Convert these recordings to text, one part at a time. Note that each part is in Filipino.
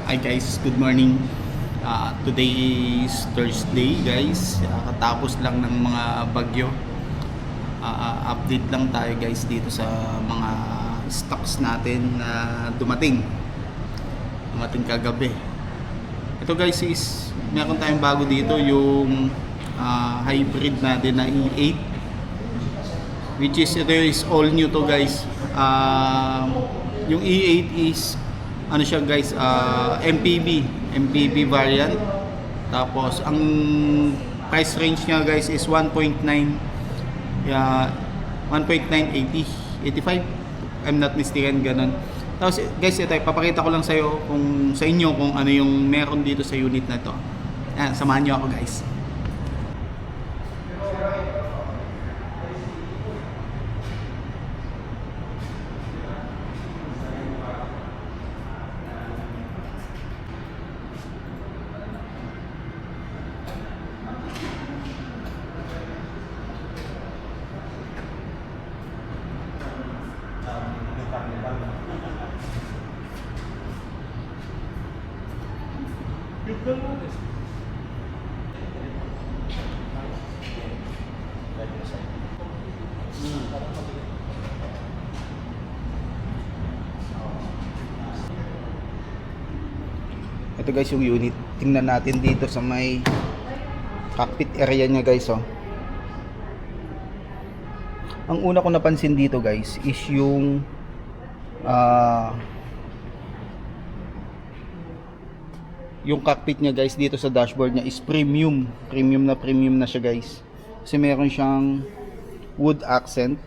Hi guys, good morning. Today is Thursday guys. Katapos lang ng mga bagyo. Update lang tayo guys dito sa mga stocks natin na dumating. Dumating kagabi. Ito guys is meron tayong bago dito yung hybrid natin na E8, which is ito is all new to guys. Yung E8 is ano siya guys, MPV variant. Tapos ang price range niya guys is 1.9 1.980 85, I'm not mistaken, ganun. Tapos guys, ito papakita ko lang sa inyo kung ano yung meron dito sa unit na to. Ayan, samahan niyo ako guys. Ito guys yung unit. Tingnan natin dito sa may cockpit area niya guys, oh. Ang una ko napansin dito guys is yung cockpit niya guys dito sa dashboard niya is premium na siya guys, kasi meron siyang wood accent.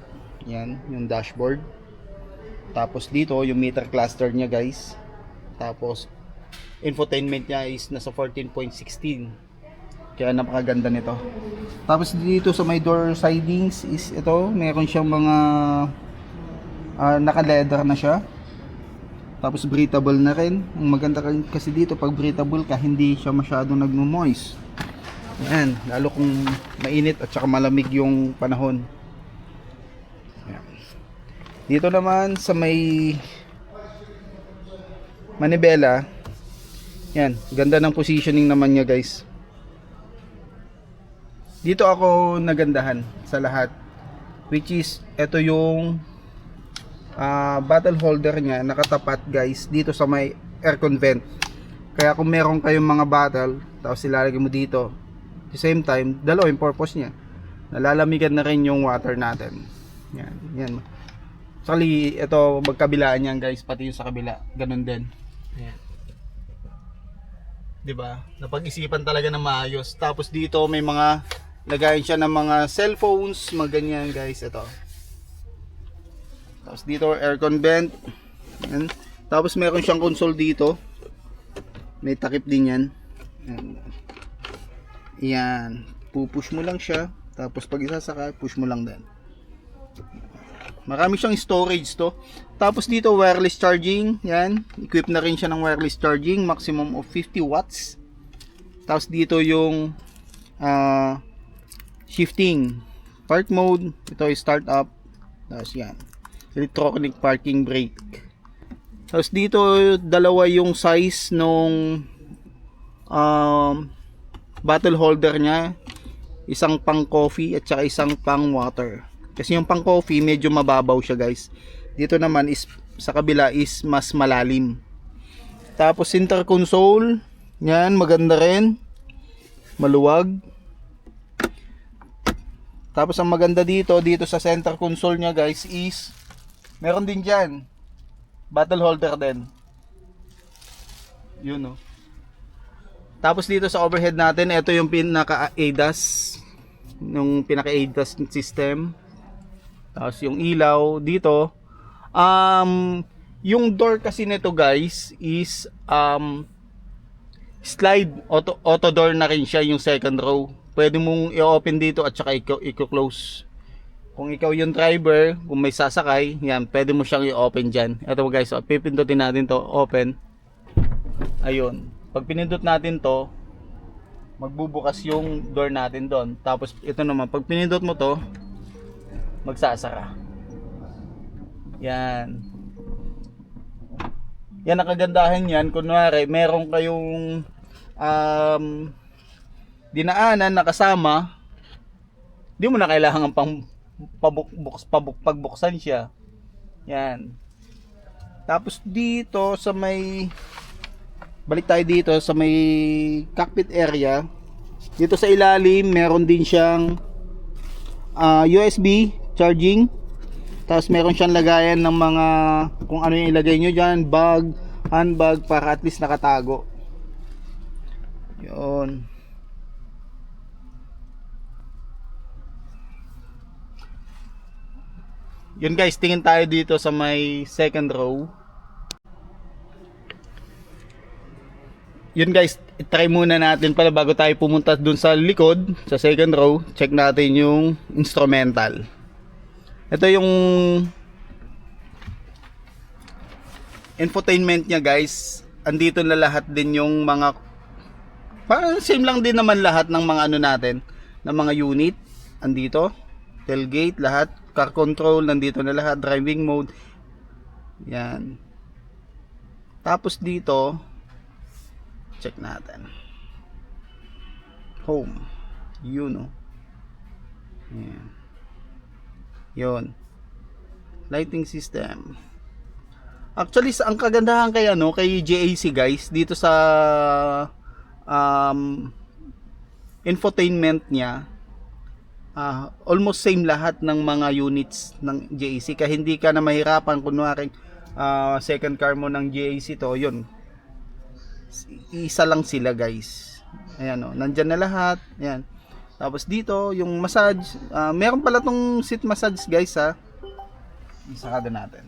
Yan yung dashboard. Tapos dito yung meter cluster niya guys. Tapos infotainment niya is nasa 14.16, kaya napakaganda nito. Tapos dito sa may door sidings is ito, meron siyang mga naka-leather na siya. Tapos breathable na rin. Ang maganda kasi dito pag breathable ka, hindi siya masyadong nagmo-moist. Ayan, lalo kung mainit at saka malamig yung panahon. Ayan. Dito naman sa may manibela, yan, ganda ng positioning naman niya guys. Dito ako nagandahan sa lahat, which is ito yung bottle holder niya, nakatapat guys dito sa may aircon vent. Kaya kung meron kayong mga bottle tapos ilalagay mo dito, at the same time, dalawa yung purpose niya, nalalamigan na rin yung water natin. Yan, yan. Actually, ito magkabilaan yan guys, pati yung sa kabila, ganun din. Yan. 'Di ba? Napag-isipan talaga na maayos. Tapos dito may mga lagayan siya ng mga cellphones, mga ganyan guys, ito. Tapos dito aircon vent. Yan. Tapos meron siyang console dito. May takip din 'yan. Yan. Yan. Pupush mo lang siya. Tapos pag isasaka, push mo lang din. Marami siyang storage to. Tapos dito wireless charging, yan. Equip na rin siya ng wireless charging, maximum of 50 watts. Tapos dito yung shifting park mode, ito is start up. Tapos yan, electronic parking brake. Tapos dito dalawa yung size nung bottle holder niya. Isang pang coffee at saka isang pang water. Kasi yung pang coffee medyo mababaw siya guys. Dito naman is sa kabila is mas malalim. Tapos center console, yan maganda rin. Maluwag. Tapos ang maganda dito sa center console niya guys is meron din diyan bottle holder din. Yun, oh. Tapos dito sa overhead natin, ito yung pinaka ADAS, yung pinaka ADAS system. Tapos yung ilaw dito, yung door kasi nito guys is slide auto door na rin siya, yung second row. Pwede mong i-open dito at saka i-close. Kung ikaw yung driver, kung may sasakay, yan, pwede mo siyang i-open dyan. Ito guys, so, pipindutin natin to, open. Ayun. Pag pinindot natin to, magbubukas yung door natin doon. Tapos ito naman, pag pinindot mo to, magsasara. Yan. Yan ang kagandahan yan. Kunwari, meron kayong dinaanan na kasama, di mo na kailangan pang pagbuksan siya. Yan. Tapos dito sa may, balik tayo dito sa may cockpit area. Dito sa ilalim meron din siyang USB charging. Tapos meron siyang lagayan ng mga kung ano yung ilagay nyo dyan, bag, handbag, para at least nakatago. Yun. Yun guys, tingin tayo dito sa may second row. Yun guys, try muna natin pala bago tayo pumunta dun sa likod, sa second row. Check natin yung instrumental. Ito yung infotainment nya guys. Andito na lahat din yung mga, parang same lang din naman lahat ng mga ano natin, ng mga unit. Andito, tailgate, lahat. Car control, nandito na lahat. Driving mode. Yan. Tapos dito, check natin. Home. Yun, oh. Yan. Yun. Lighting system. Actually, ang kagandahan kay ano, kay JAC guys, dito sa infotainment niya, almost same lahat ng mga units ng JAC. Kaya hindi ka na mahirapan kunwari second car mo ng JAC to, yun. Isa lang sila guys. Ayan o, nandyan na lahat. Ayan. Tapos dito, yung massage. Meron pala tong seat massage guys ha. Isakada natin.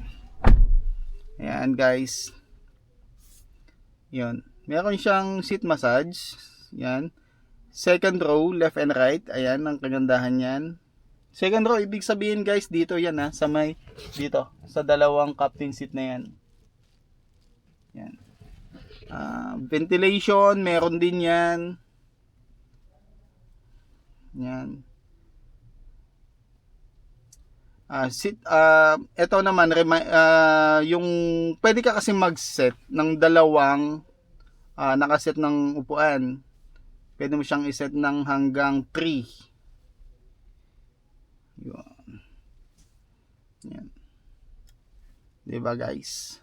Ayan guys. Yun. Meron siyang seat massage. Ayan. Second row, left and right. Ayan, ang kagandahan yan. Second row, ibig sabihin guys, dito yan ha. Sa may, dito. Sa dalawang captain seat na yan. Yan. Ventilation, meron din yan. Yan. Ito naman, yung pwede ka kasi mag-set ng dalawang nakaset ng upuan. Pwede mo siyang iset ng hanggang 3. Yun. Yan. Diba guys?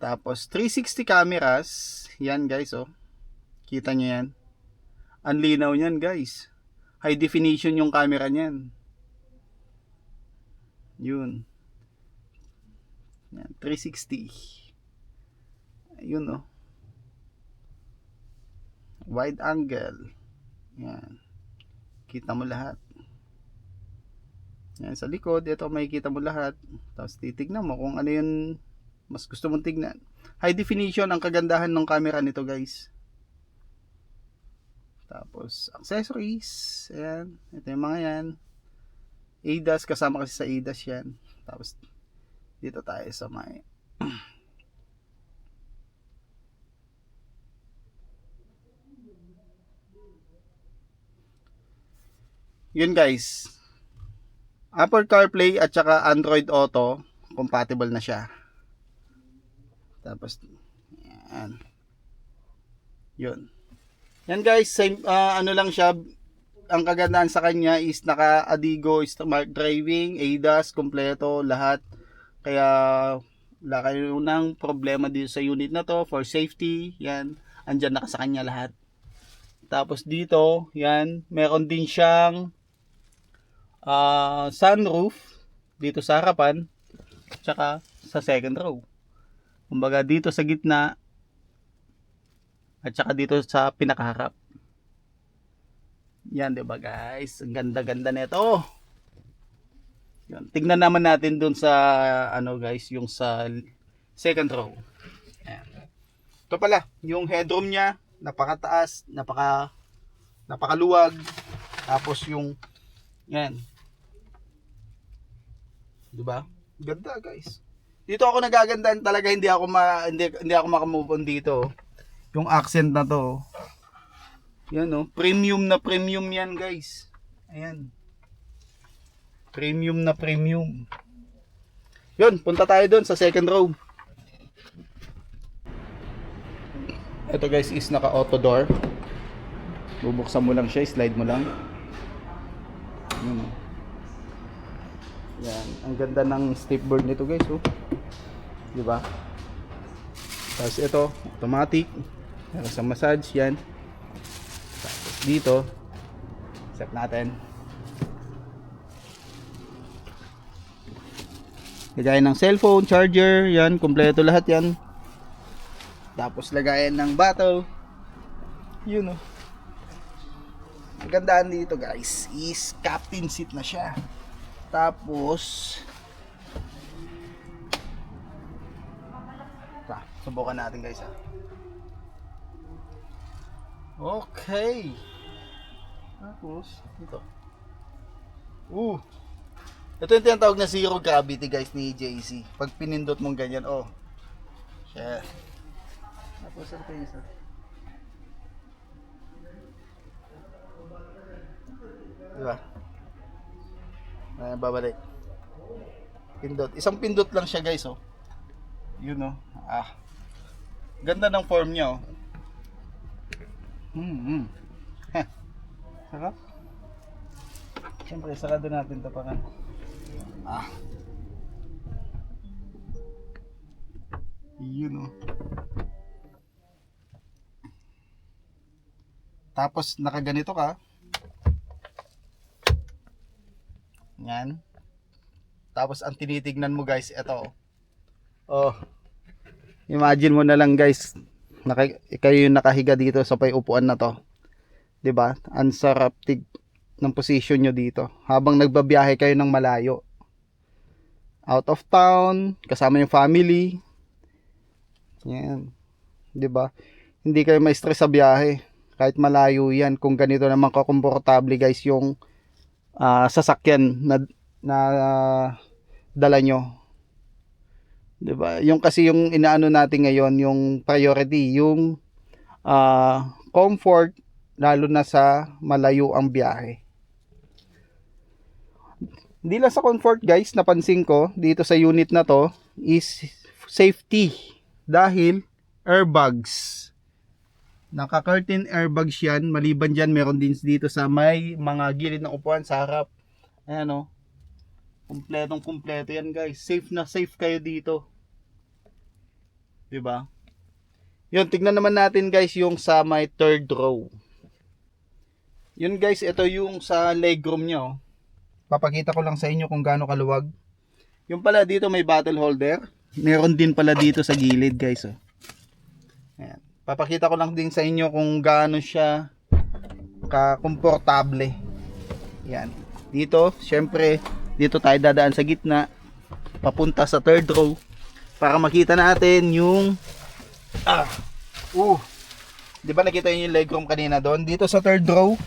Tapos 360 cameras. Yan guys, oh. Kita nyo yan. Ang linaw niyan guys. High definition yung camera niyan. Yun. Yan, 360. Ayun, oh. Wide angle. Yan. Kita mo lahat. Yan, sa likod, ito makikita mo lahat. Tapos titignan mo kung ano yun mas gusto mong tignan. High definition ang kagandahan ng camera nito guys. Tapos accessories. Ayan. Ito yung mga yan. ADAS, kasama kasi sa ADAS yan. Tapos dito tayo sa may yun guys, Apple CarPlay at saka Android Auto compatible na siya. Tapos yan. Yun. Yan guys, same ano lang siya. Ang kagandahan sa kanya is naka Adigo Smart Driving, ADAS kompleto lahat. Kaya wala kayo ng problema dito sa unit na to for safety. Yan, andyan na sa kanya lahat. Tapos dito, yan, meron din siyang sunroof dito sa harapan tsaka sa second row. Kumbaga dito sa gitna at saka dito sa pinakaharap. Yan, 'di ba guys? Ang ganda-ganda nito. Yan, tingnan naman natin dun sa ano guys, yung sa second row. Yan. Ito pala, yung headroom niya, napakataas, napakaluwag. Tapos yung yan. 'Di ba? Ganda, guys. Dito ako nagagandahan talaga, hindi ako makamove on dito. Yung accent na to. Yan, oh, premium na premium yan, guys. Ayan. Premium na premium. Yun, punta tayo doon sa second row. Ito guys is naka auto door. Bubuksan mo lang siya, slide mo lang. Yan, ang ganda ng stepboard nito guys, oh. 'Di ba? Tapos ito, automatic. Meron sa massage yan. Tapos dito, set natin. Lagayan ng cellphone, charger, yan, kumpleto lahat yan. Tapos lagayan ng bottle. Yun, oh. Ang gandaan dito guys is captain seat na siya. Tapos subukan natin guys, ha. Okay. Tapos ito. Ito yung tinatawag na zero gravity guys ni JC. Pag pinindot mong ganyan, oh. Shit. Tapos ito yung isa. Diba? Babalik. Pindot. Isang pindot lang siya guys, oh. Yun, oh. Ganda ng form niya, oh. Sarap. Siyempre, sarado natin ito para. Yun, oh. Tapos nakaganito ka. Yan. Tapos ang tinitignan mo guys, ito. Oh. Imagine mo na lang guys, kayo yung nakahiga dito sa upuan na to. 'Di ba? Ang sarap ng position nyo dito habang nagbabiyahe kayo ng malayo. Out of town, kasama yung family. Yan. 'Di ba? Hindi kayo ma-stress sa biyahe kahit malayo 'yan kung ganito naman kakomportable guys yung sasakyan na dala nyo. 'Di ba? Yung kasi yung inaano natin ngayon, yung priority, yung comfort lalo na sa malayo ang biyahe. Hindi lang sa comfort guys, napansin ko dito sa unit na to is safety dahil airbags. Naka-curtain airbags yan. Maliban dyan, meron din dito sa may mga gilid ng upuan sa harap. Ayan, o. Kumpletong kumpleto yan guys. Safe na safe kayo dito. Diba? Yun, tignan naman natin guys yung sa may third row. Yun guys, ito yung sa legroom nyo. Papakita ko lang sa inyo kung gaano kaluwag. Yung pala dito may bottle holder. Meron din pala dito sa gilid guys. Oh. Ayan. Papakita ko lang din sa inyo kung gaano siya ka-komportable. Yan. Dito, syempre, dito tayo dadaan sa gitna. Papunta sa third row. Para makita natin yung di ba nakita niyo yung legroom kanina doon? Dito sa third row.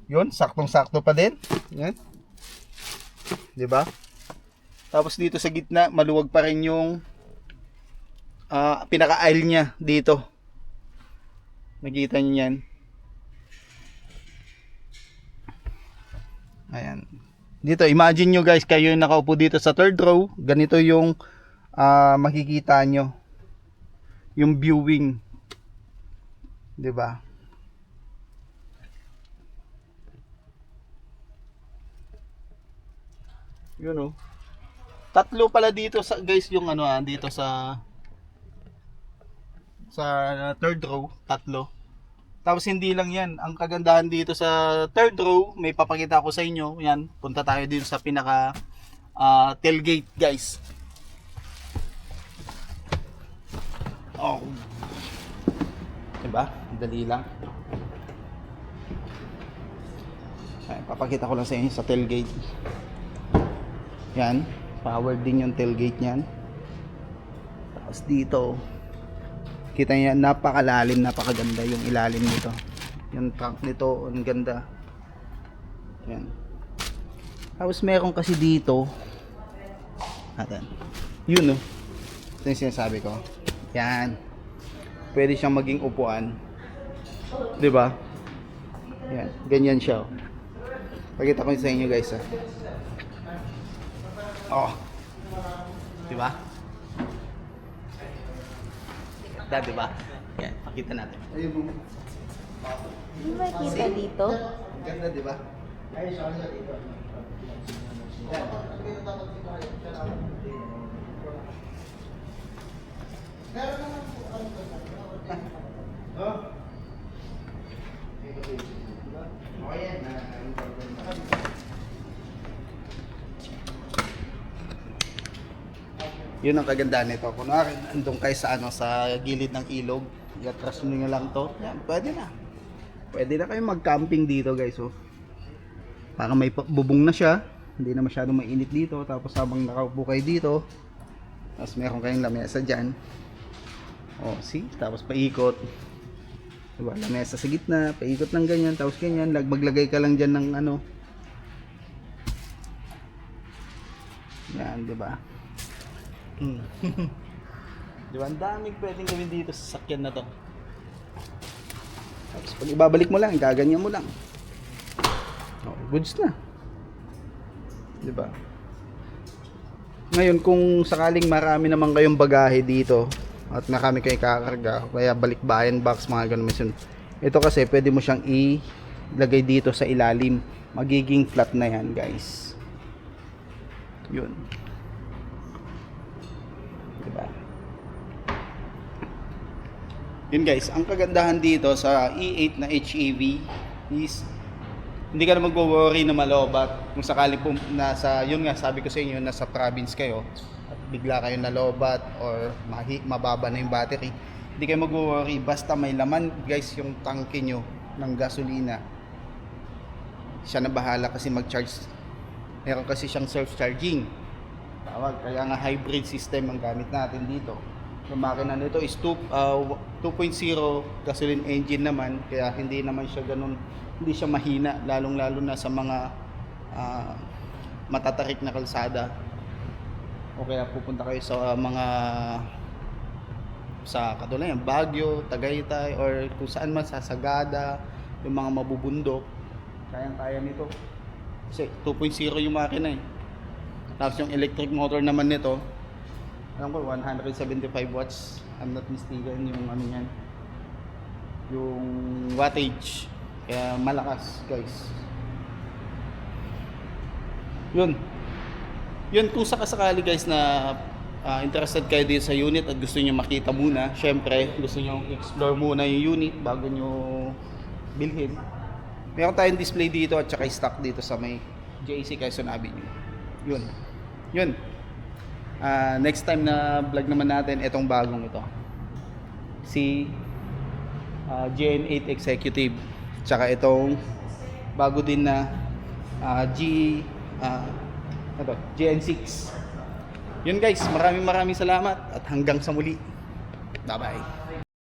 Yun, saktong-sakto pa din. Yan. Di ba? Tapos dito sa gitna, maluwag pa rin yung pinaka-aisle niya dito. Nakita niyo yan. Ayan. Dito, imagine nyo guys, kayo yung nakaupo dito sa third row. Ganito yung makikita nyo. Yung viewing. Diba? Yun, oh. Tatlo pala dito sa guys yung dito sa third row, tatlo. Tapos hindi lang 'yan, ang kagandahan dito sa third row, may papakita ko sa inyo. Yan, punta tayo dito sa pinaka tailgate, guys. Oh. Diba? Dali lang. Ay, papakita ko lang sa inyo sa tailgate. Yan, powered din yung tailgate niyan. Tapos dito, kita niya, napakalalim, napakaganda yung ilalim nito. Yung trunk nito, ang ganda. Yan. Tapos meron kasi dito, yun, no? Ito yung sinasabi ko. Yan. Pwede siyang maging upuan. 'Di ba? Yan, ganyan siya. Pakita ko sa inyo, guys, Oh. 'Di ba? Diba? Yan. Kita natin. Ayun mo. Hindi ba kita dito? Ganda, di ba? Ay, sorry sa dito. Meron naman po ano to? Oh. Okay yan. Yun ang kagandahan nito. Kunwari, andun kayo sa, sa gilid ng ilog, i-atras nyo lang to. Yan, pwede na. Pwede na kayo mag-camping dito guys. Oh. Para may bubong na siya. Hindi na masyadong mainit dito. Tapos habang nakaupo kayo dito, tapos meron kayong lamesa dyan. Oh, see? Tapos paikot. Diba? Lamesa sa gitna, paikot ng ganyan, tapos ganyan. Maglagay ka lang dyan ng ano. Yan, diba? Diba? Ang daming pwedeng gawin dito sa sasakyan na to. Tapos pag ibabalik mo lang, gaganyan mo lang. Oh, goods na. Diba? Ngayon, kung sakaling marami naman kayong bagahe dito at marami kayong kakarga, kaya balikbayan box, mga ganun mission. Ito kasi pwede mo siyang ilagay dito sa ilalim. Magiging flat na yan, guys. Yun. Diba? Yun guys, ang kagandahan dito sa E8 na HEV is hindi ka na magwo-worry na malobat kung sakali po nasa, yun nga sabi ko sa inyo, nasa province kayo at bigla kayo nalobat or mababa na yung battery, hindi kayo magwo-worry basta may laman guys yung tangke nyo ng gasolina. Siya na bahala kasi mag-charge. Meron kasi siyang self-charging tawag, kaya nga hybrid system ang gamit natin dito. Yung makina nito is 2.0 gasoline engine naman, kaya hindi naman siya ganun, hindi siya mahina, lalong-lalo na sa mga matatarik na kalsada. O kaya pupunta kayo sa mga sa katulad yan, Baguio, Tagaytay, or kung saan man sa Sagada, yung mga mabubundok, kayang-kaya nito. Kasi 2.0 yung makina eh. Tapos yung electric motor naman nito, alam ko 175 watts, I'm not mistaken yung ano yan, yung wattage, kaya malakas guys. Yun kung sakasakali guys na interested kayo dito sa unit at gusto niyo makita muna, syempre gusto niyo explore muna yung unit bago niyo bilhin, meron tayong display dito at saka stock dito sa may JC Quezon Avenue. Yun. Next time na vlog naman natin itong bagong ito, si GN8 Executive, tsaka itong bago din na GN6. Yun guys, maraming salamat at hanggang sa muli. Bye bye.